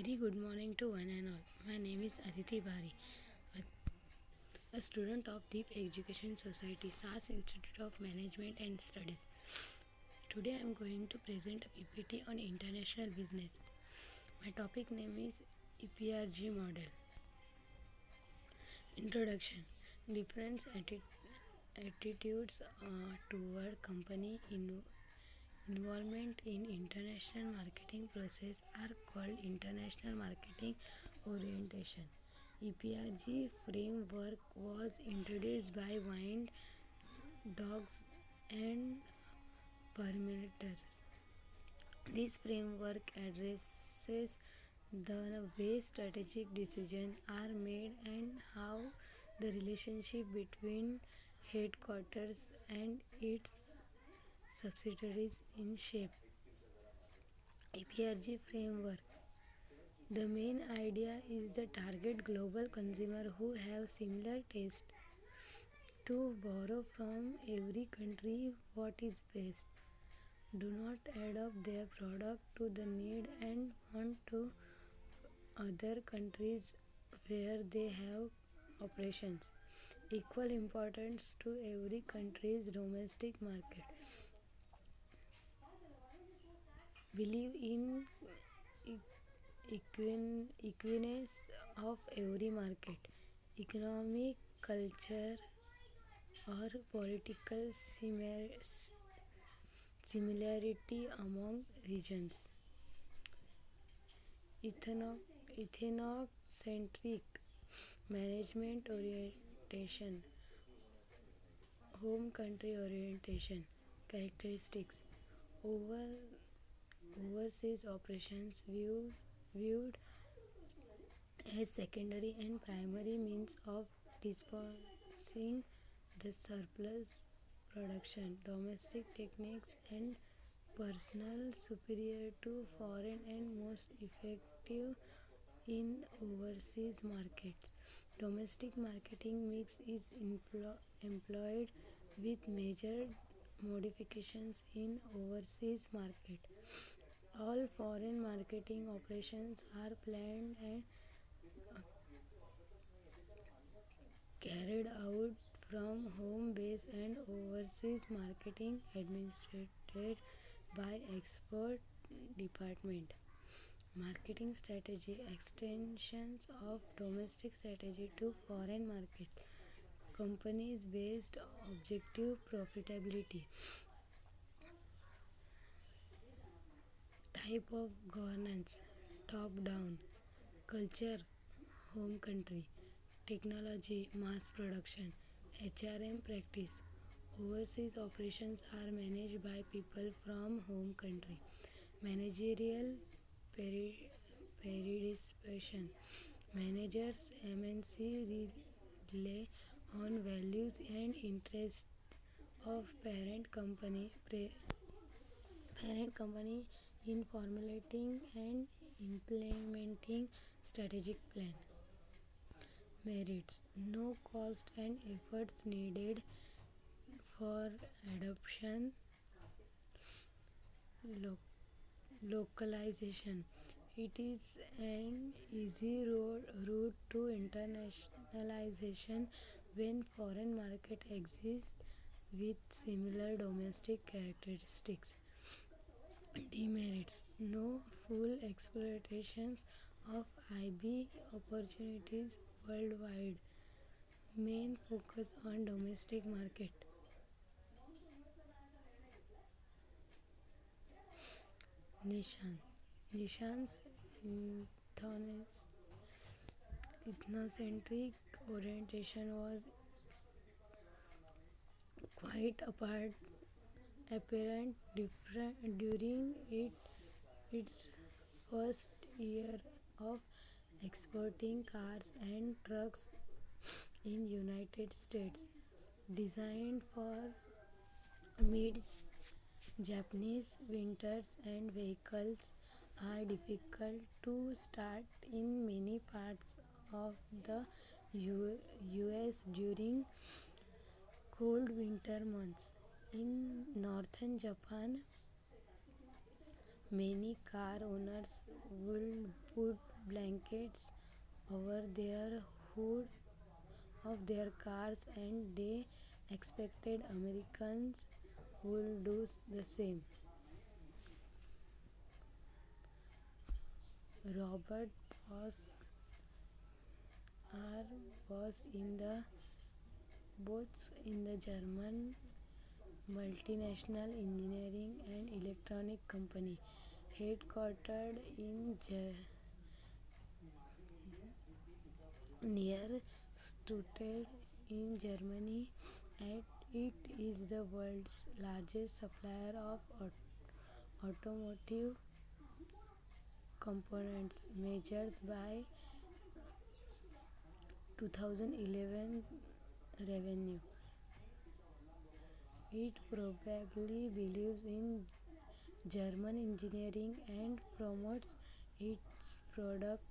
Very good morning to one and all. My name is Aditi Bari, a student of Deep Education Society, SAS Institute of Management and Studies. Today I am going to present a PPT on international business. My topic name is EPRG model. Introduction. Different attitudes toward company involvement in international marketing process are called international marketing orientation. EPRG framework was introduced by Wind, Dogs and Parameters. This framework addresses the way strategic decisions are made and how the relationship between headquarters and its subsidiaries in shape. EPRG framework. The main idea is the target global consumer who have similar taste to borrow from every country what is best. Do not adapt their product to the need and want to other countries where they have operations. Equal importance to every country's domestic market. Believe in equiness of every market, economic, culture, or political similarity among regions. Ethnocentric management orientation, home country orientation, characteristics, over overseas operations viewed as secondary and primary means of dispersing the surplus production, domestic techniques and personnel superior to foreign and most effective in overseas markets. Domestic marketing mix is employed with major modifications in overseas market. All foreign marketing operations are planned and carried out from home base and overseas marketing administered by export department. Marketing strategy extensions of domestic strategy to foreign markets. Companies based objective profitability. Type of governance top down. Culture home country. Technology mass production. HRM practice. Overseas operations are managed by people from home country. Managerial participation. Managers MNC rely on values and interests of parent company in formulating and implementing strategic plan. Merits. No cost and efforts needed for adoption. Localization. It is an easy route to internationalization when foreign market exists with similar domestic characteristics. Demerits. No full exploitations of IB opportunities worldwide. Main focus on domestic market. Nishan. Nishan's ethnocentric orientation was quite apparent during its first year of exporting cars and trucks in United States. Designed for mid Japanese winters and vehicles are difficult to start in many parts of the US during cold winter months. In northern Japan, many car owners would blankets over their hood of their cars, and they expected Americans would do the same. Robert Bosch R was in the both in the German multinational engineering and electronic company headquartered in near Stuttgart in Germany, and it is the world's largest supplier of automotive components measures by 2011 revenue. It probably believes in German engineering and promotes its product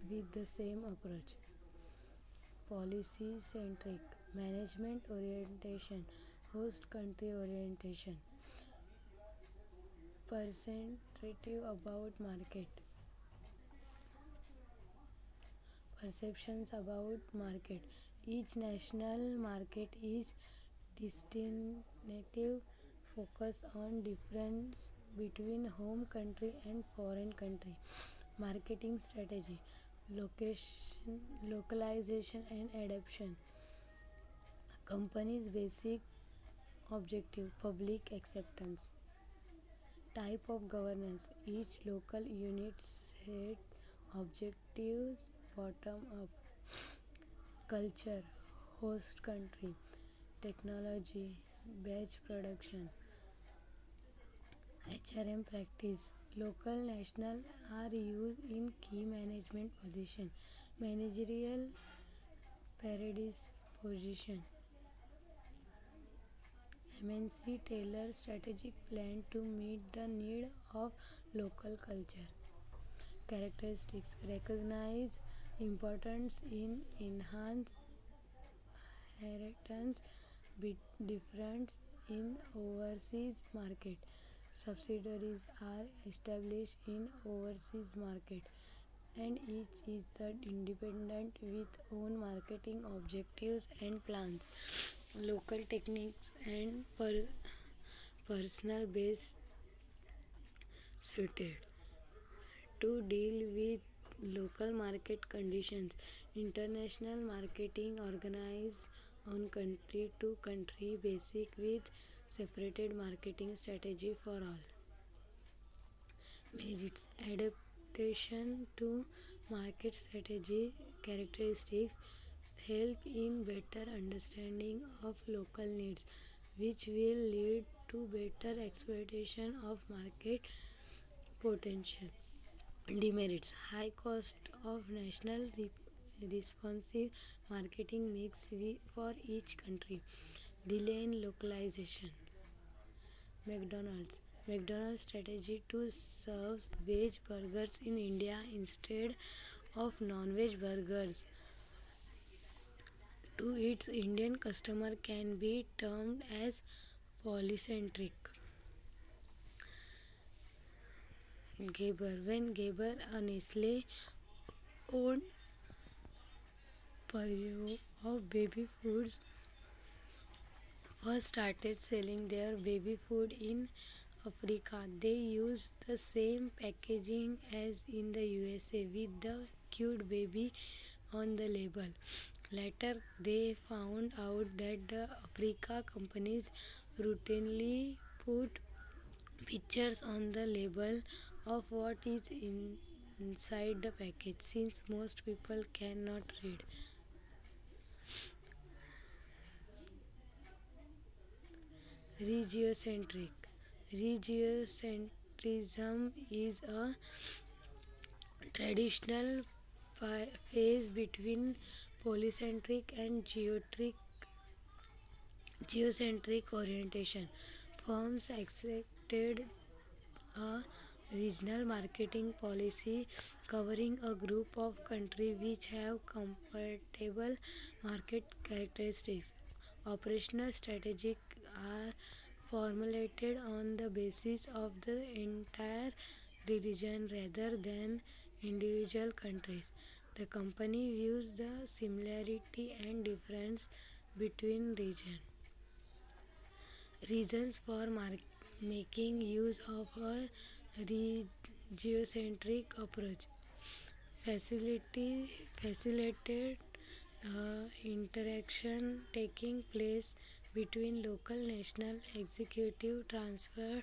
with the same approach. Policy centric, management orientation, host country orientation, perceptive about market, perceptions about market. Each national market is distinctive, focus on difference between home country and foreign country. Marketing strategy, location, localization and adaptation. Company's basic objective, public acceptance. Type of governance, each local unit set objectives bottom up. Culture, host country, technology, batch production, HRM practice. Local national are used in key management position. Managerial predisposition. MNC tailor strategic plan to meet the need of local culture. Characteristics, recognize importance in enhance inheritance difference in overseas market. Subsidiaries are established in overseas market, and each is the independent with own marketing objectives and plans. Local techniques and personal base suited to deal with local market conditions. International marketing organized on country to country basis with separated marketing strategy for all. Merits, adaptation to market strategy characteristics help in better understanding of local needs, which will lead to better exploitation of market potential. Demerits, high cost of national responsive marketing mix for each country. Delay in localization. McDonald's strategy to serve veg burgers in India instead of non-veg burgers to its Indian customer can be termed as polycentric. When Gerber, a Nestle owned purveyor of baby foods, first started selling their baby food in Africa, they used the same packaging as in the USA with the cute baby on the label. Later, they found out that the Africa companies routinely put pictures on the label of what is inside the package since most people cannot read. Regiocentric. Regiocentrism is a traditional phase between polycentric and geocentric orientation. Firms accepted a regional marketing policy covering a group of countries which have compatible market characteristics. Operational strategies are formulated on the basis of the entire region rather than individual countries. The company views the similarity and difference between reasons for making use of a geocentric approach. Facilitated interaction taking place between local national executive transfer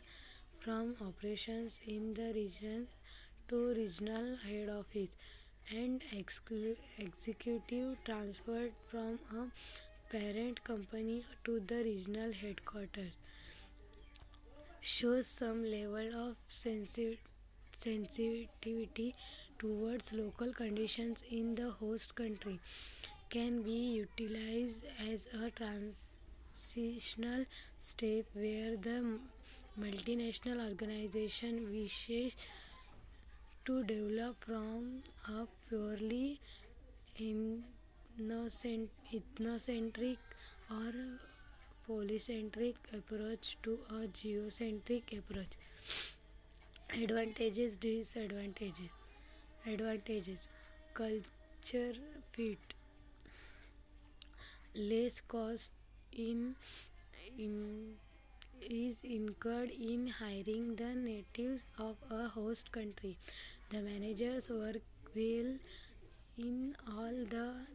from operations in the region to regional head office and executive transferred from a parent company to the regional headquarters shows some level of sensitivity towards local conditions in the host country can be utilized as a transitional step where the multinational organization wishes to develop from a purely ethnocentric or polycentric approach to a geocentric approach. Advantages, disadvantages. Advantages: culture fit, less cost in is incurred in hiring the natives of a host country. The managers work well in all the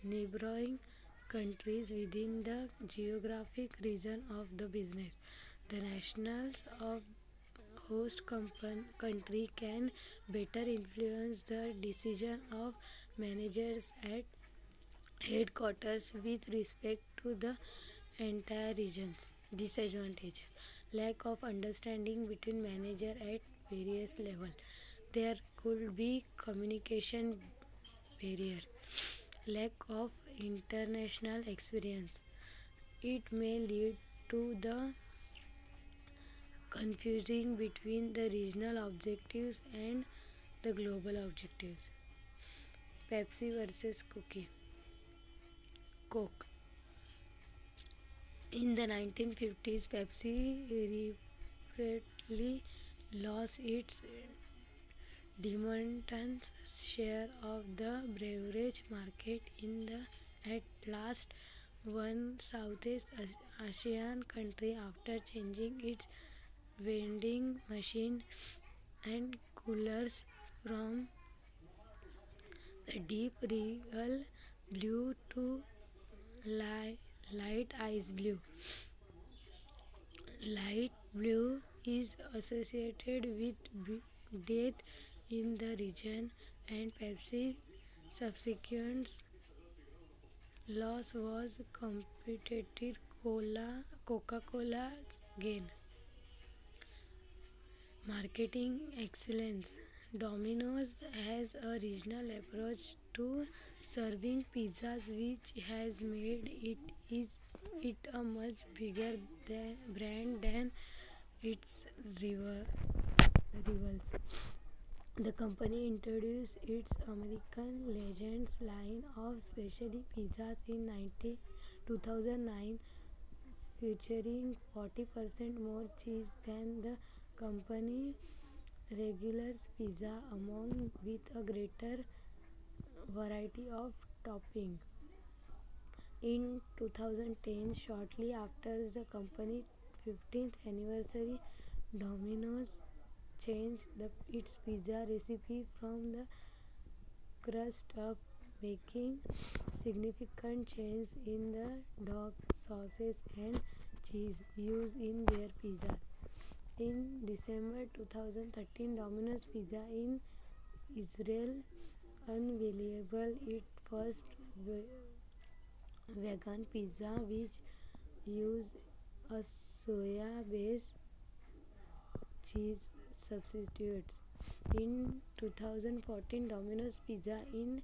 neighboring countries within the geographic region of the business. The nationals of country can better influence the decision of managers at headquarters with respect to the entire regions. Disadvantages: lack of understanding between manager at various levels. There could be communication barrier. Lack of international experience. It may lead to the confusing between the regional objectives and the global objectives. Pepsi versus Coke. In the 1950s, Pepsi repeatedly lost its dominant share of the beverage market in the at last one Southeast Asian country after changing its vending machine and coolers from the deep regal blue to light ice blue. Light blue is associated with death in the region, and Pepsi's subsequent loss was competitive Coca-Cola's gain. Marketing excellence. Domino's has a regional approach to serving pizzas which has made it a much bigger brand than its rivals. The company introduced its American Legends line of specialty pizzas in 2009, featuring 40% more cheese than the company regular pizza among with a greater variety of toppings. In 2010, shortly after the company's 15th anniversary, Domino's changed its pizza recipe from the crust up, making significant changes in the dog sauces and cheese used in their pizza. In December 2013, Domino's Pizza in Israel unveiled its first vegan pizza which used a soya-based cheese substitute. In 2014, Domino's Pizza in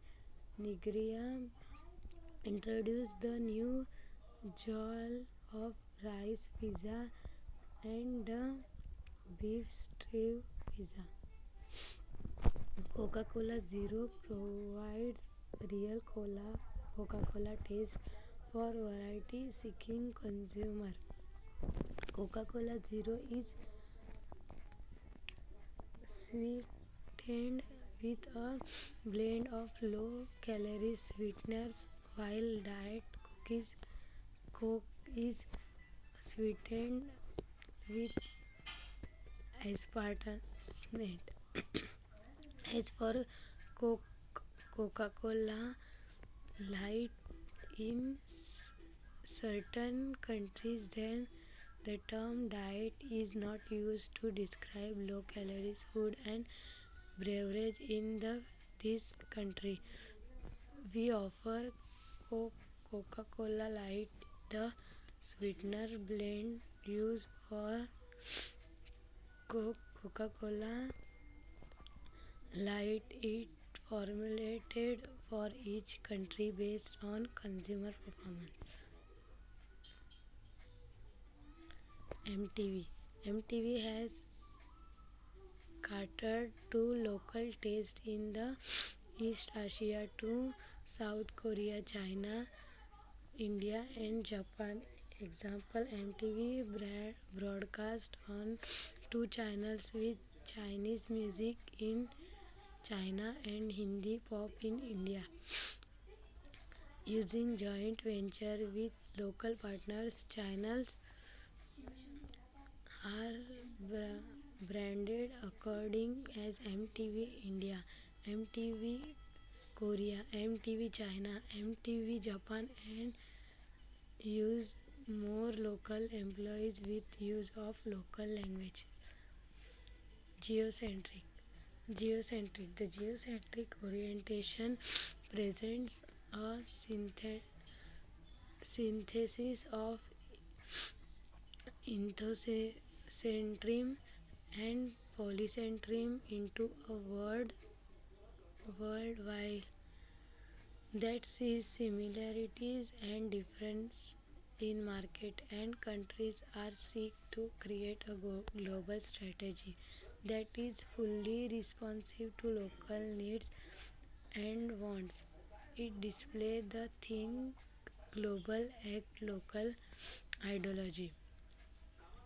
Nigeria introduced the new jollof of rice pizza and the beef stew pizza. Coca-Cola Zero provides real Coca-Cola taste for variety-seeking consumer. Coca-Cola Zero is sweetened with a blend of low-calorie sweeteners, while diet Coke is sweetened with aspartame. As for Coca-Cola Light in certain countries, then the term diet is not used to describe low-calorie food and beverage in this country. We offer Coca-Cola Light, the sweetener blend used for Coca-Cola Light. It formulated for each country based on consumer performance. MTV. MTV has catered to local taste in the East Asia to South Korea, China, India and Japan. Example, MTV broadcast on two channels with Chinese music in China and Hindi pop in India. Using joint venture with local partners, channels are branded according as MTV India, MTV Korea, MTV China, MTV Japan and use more local employees with use of local language. Geocentric. The geocentric orientation presents a synthesis of ethocentrism and polycentrism into a worldwide that sees similarities and difference in market and countries are seek to create a global strategy that is fully responsive to local needs and wants. It displays the think global, act local ideology.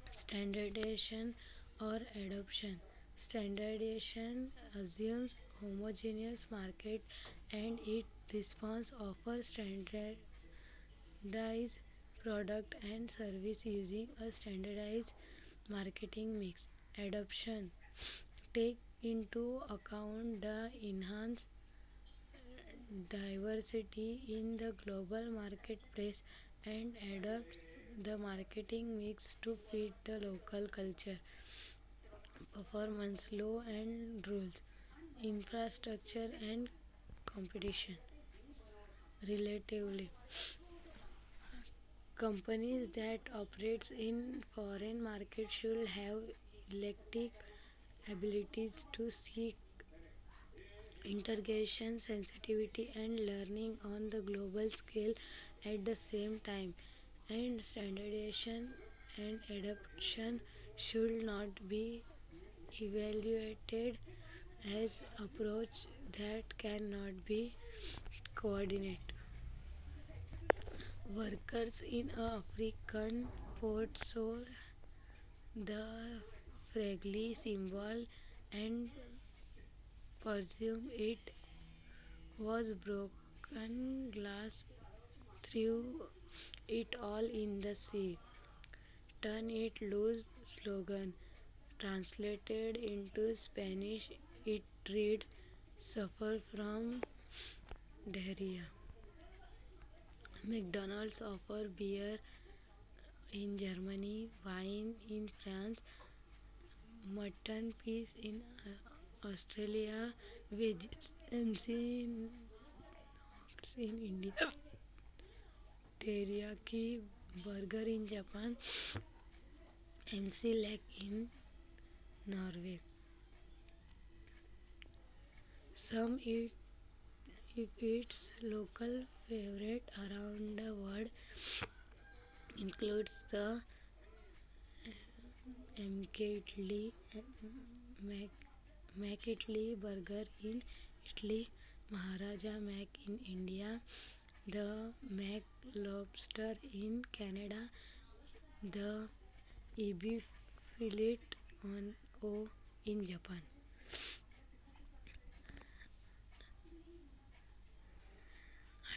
Standardization or adoption. Standardization assumes homogeneous market and it response offers standardized product and service using a standardized marketing mix. Adoption take into account the enhanced diversity in the global marketplace and adapt the marketing mix to fit the local culture, performance, law and rules, infrastructure and competition. Relatively, companies that operates in foreign markets should have electric abilities to seek integration, sensitivity and learning on the global scale at the same time, and standardization and adoption should not be evaluated as approach that cannot be coordinated. Workers in a African port saw the fragile symbol and presumed it was broken glass, threw it all in the sea. Turn it loose slogan. Translated into Spanish, it read suffer from diarrhea. McDonald's offer beer in Germany, wine in France, mutton piece in Australia, veggies MC nuts in India, teriyaki burger in Japan, MC leg in Norway. Some eat if its local favorite around the world includes the McKittley burger in Italy, Maharaja Mac in India, the Mac lobster in Canada, the Ebi fillet on O in Japan.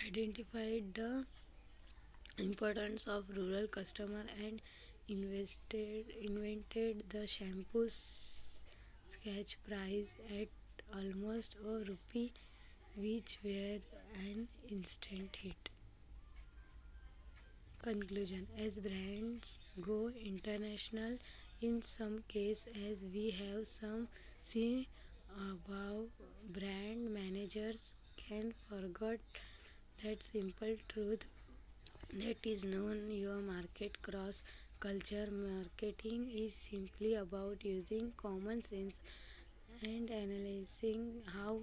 identified the importance of rural customer and invented the shampoo sketch price at almost a rupee, which were an instant hit. Conclusion: as brands go international, in some cases, as we have some see above, brand managers can forget that simple truth that is known your market. Cross culture marketing is simply about using common sense and analyzing how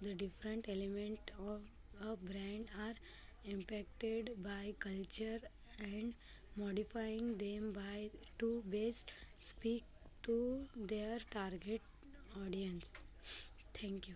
the different elements of a brand are impacted by culture and modifying them by to best speak to their target audience. Thank you.